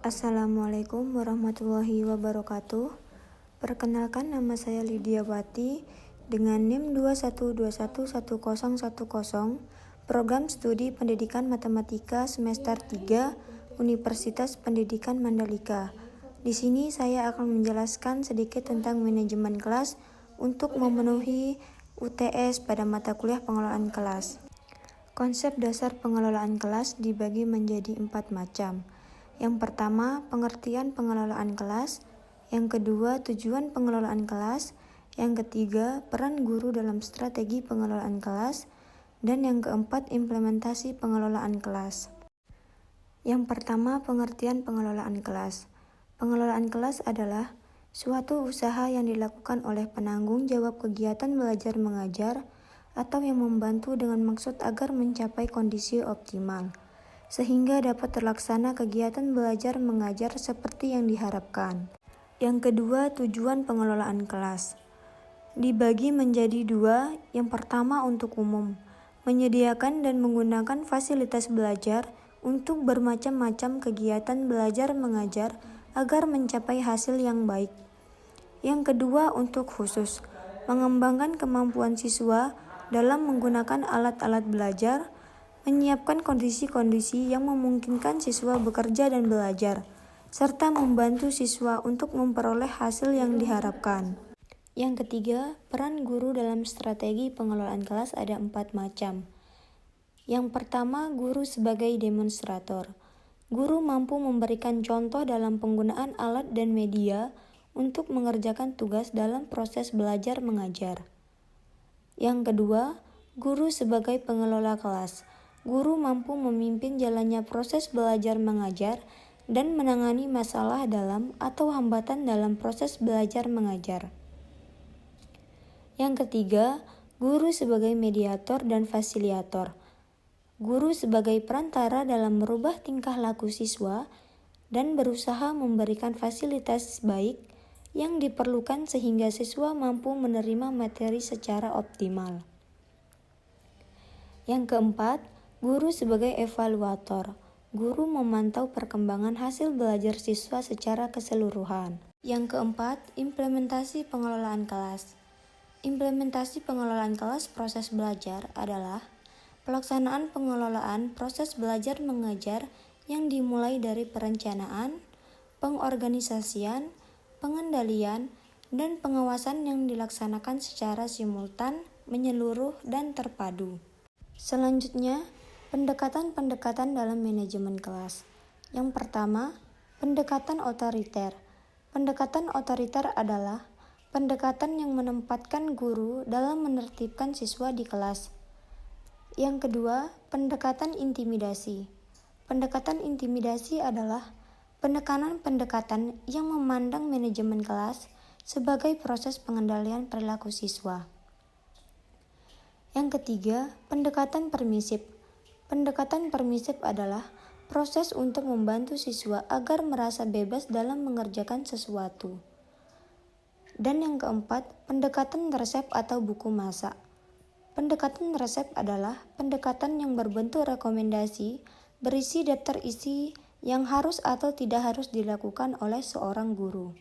Assalamualaikum warahmatullahi wabarakatuh. Perkenalkan, nama saya Lydia Wati dengan NIM 21211010, Program Studi Pendidikan Matematika Semester 3 Universitas Pendidikan Mandalika. Di sini saya akan menjelaskan sedikit tentang manajemen kelas untuk memenuhi UTS pada mata kuliah pengelolaan kelas. Konsep dasar pengelolaan kelas dibagi menjadi 4 macam. Yang pertama, pengertian pengelolaan kelas. Yang kedua, tujuan pengelolaan kelas. Yang ketiga, peran guru dalam strategi pengelolaan kelas. Dan yang keempat, implementasi pengelolaan kelas. Yang pertama, pengertian pengelolaan kelas. Pengelolaan kelas adalah suatu usaha yang dilakukan oleh penanggung jawab kegiatan belajar mengajar atau yang membantu dengan maksud agar mencapai kondisi optimal, sehingga dapat terlaksana kegiatan belajar mengajar seperti yang diharapkan. Yang kedua, tujuan pengelolaan kelas. Dibagi menjadi 2, yang pertama untuk umum, menyediakan dan menggunakan fasilitas belajar untuk bermacam-macam kegiatan belajar mengajar agar mencapai hasil yang baik. Yang kedua, untuk khusus, mengembangkan kemampuan siswa dalam menggunakan alat-alat belajar, menyiapkan kondisi-kondisi yang memungkinkan siswa bekerja dan belajar, serta membantu siswa untuk memperoleh hasil yang diharapkan. Yang ketiga, peran guru dalam strategi pengelolaan kelas ada 4 macam. Yang pertama, guru sebagai demonstrator. Guru mampu memberikan contoh dalam penggunaan alat dan media untuk mengerjakan tugas dalam proses belajar mengajar. Yang kedua, guru sebagai pengelola kelas. Guru mampu memimpin jalannya proses belajar mengajar dan menangani masalah dalam atau hambatan dalam proses belajar mengajar. Yang ketiga, guru sebagai mediator dan fasilitator. Guru sebagai perantara dalam merubah tingkah laku siswa dan berusaha memberikan fasilitas baik yang diperlukan sehingga siswa mampu menerima materi secara optimal. Yang keempat, guru sebagai evaluator. Guru memantau perkembangan hasil belajar siswa secara keseluruhan. Yang keempat, implementasi pengelolaan kelas. Implementasi pengelolaan kelas proses belajar adalah pelaksanaan pengelolaan proses belajar mengajar yang dimulai dari perencanaan, pengorganisasian, pengendalian, dan pengawasan yang dilaksanakan secara simultan, menyeluruh, dan terpadu. Selanjutnya, pendekatan-pendekatan dalam manajemen kelas. Yang pertama, pendekatan otoriter. Pendekatan otoriter adalah pendekatan yang menempatkan guru dalam menertibkan siswa di kelas. Yang kedua, pendekatan intimidasi. Pendekatan intimidasi adalah pendekatan yang memandang manajemen kelas sebagai proses pengendalian perilaku siswa. Yang ketiga, pendekatan permisif. Pendekatan permisif adalah proses untuk membantu siswa agar merasa bebas dalam mengerjakan sesuatu. Dan yang keempat, pendekatan resep atau buku masak. Pendekatan resep adalah pendekatan yang berbentuk rekomendasi berisi daftar isi yang harus atau tidak harus dilakukan oleh seorang guru.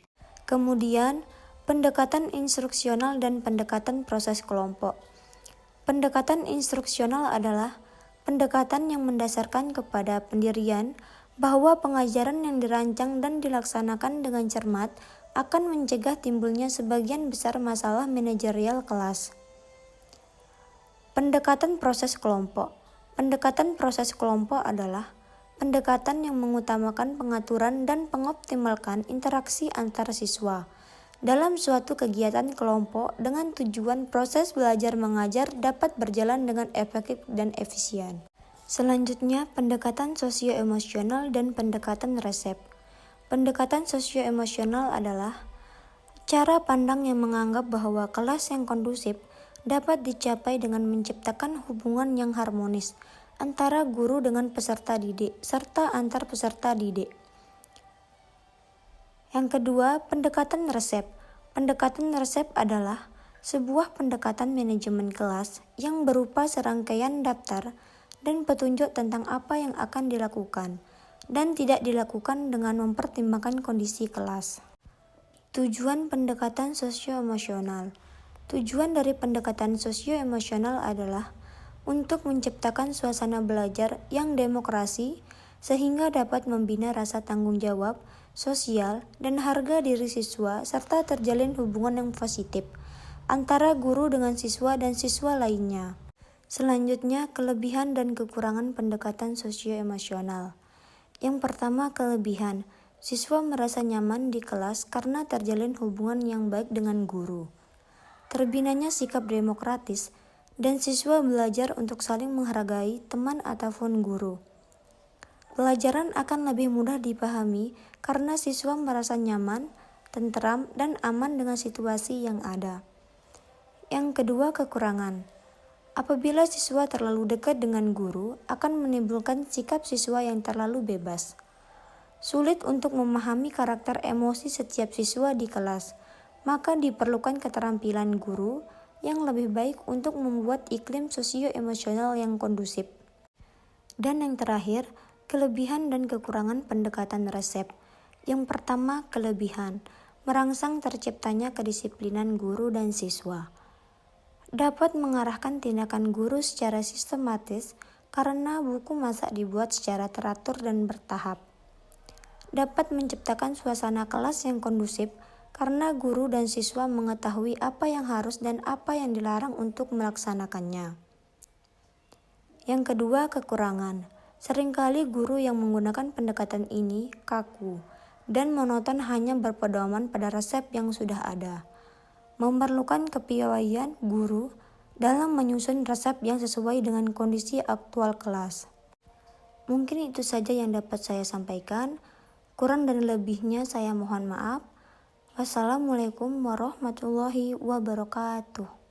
Kemudian, pendekatan instruksional dan pendekatan proses kelompok. Pendekatan instruksional adalah pendekatan yang mendasarkan kepada pendirian bahwa pengajaran yang dirancang dan dilaksanakan dengan cermat akan mencegah timbulnya sebagian besar masalah manajerial kelas. Pendekatan proses kelompok. Pendekatan proses kelompok adalah pendekatan yang mengutamakan pengaturan dan mengoptimalkan interaksi antar siswa dalam suatu kegiatan kelompok dengan tujuan proses belajar mengajar dapat berjalan dengan efektif dan efisien. Selanjutnya, pendekatan sosioemosional dan pendekatan resep. Pendekatan sosioemosional adalah cara pandang yang menganggap bahwa kelas yang kondusif dapat dicapai dengan menciptakan hubungan yang harmonis antara guru dengan peserta didik, serta antar peserta didik. Yang kedua, pendekatan resep. Pendekatan resep adalah sebuah pendekatan manajemen kelas yang berupa serangkaian daftar dan petunjuk tentang apa yang akan dilakukan, dan tidak dilakukan dengan mempertimbangkan kondisi kelas. Tujuan pendekatan sosio-emosional. Tujuan dari pendekatan sosio-emosional adalah untuk menciptakan suasana belajar yang demokrasi sehingga dapat membina rasa tanggung jawab, sosial, dan harga diri siswa serta terjalin hubungan yang positif antara guru dengan siswa dan siswa lainnya. Selanjutnya, kelebihan dan kekurangan pendekatan sosio-emosional. Yang pertama, kelebihan. Siswa merasa nyaman di kelas karena terjalin hubungan yang baik dengan guru. Terbinanya sikap demokratis, dan siswa belajar untuk saling menghargai teman ataupun guru. Pelajaran akan lebih mudah dipahami karena siswa merasa nyaman, tenteram, dan aman dengan situasi yang ada. Yang kedua, kekurangan. Apabila siswa terlalu dekat dengan guru, akan menimbulkan sikap siswa yang terlalu bebas. Sulit untuk memahami karakter emosi setiap siswa di kelas, maka diperlukan keterampilan guru yang lebih baik untuk membuat iklim sosio-emosional yang kondusif. Dan yang terakhir, kelebihan dan kekurangan pendekatan resep. Yang pertama, kelebihan, merangsang terciptanya kedisiplinan guru dan siswa. Dapat mengarahkan tindakan guru secara sistematis karena buku masak dibuat secara teratur dan bertahap. Dapat menciptakan suasana kelas yang kondusif karena guru dan siswa mengetahui apa yang harus dan apa yang dilarang untuk melaksanakannya. Yang kedua, kekurangan. Seringkali guru yang menggunakan pendekatan ini kaku dan monoton hanya berpedoman pada resep yang sudah ada. Memerlukan kepiawaian guru dalam menyusun resep yang sesuai dengan kondisi aktual kelas. Mungkin itu saja yang dapat saya sampaikan. Kurang dan lebihnya saya mohon maaf. Wassalamualaikum warahmatullahi wabarakatuh.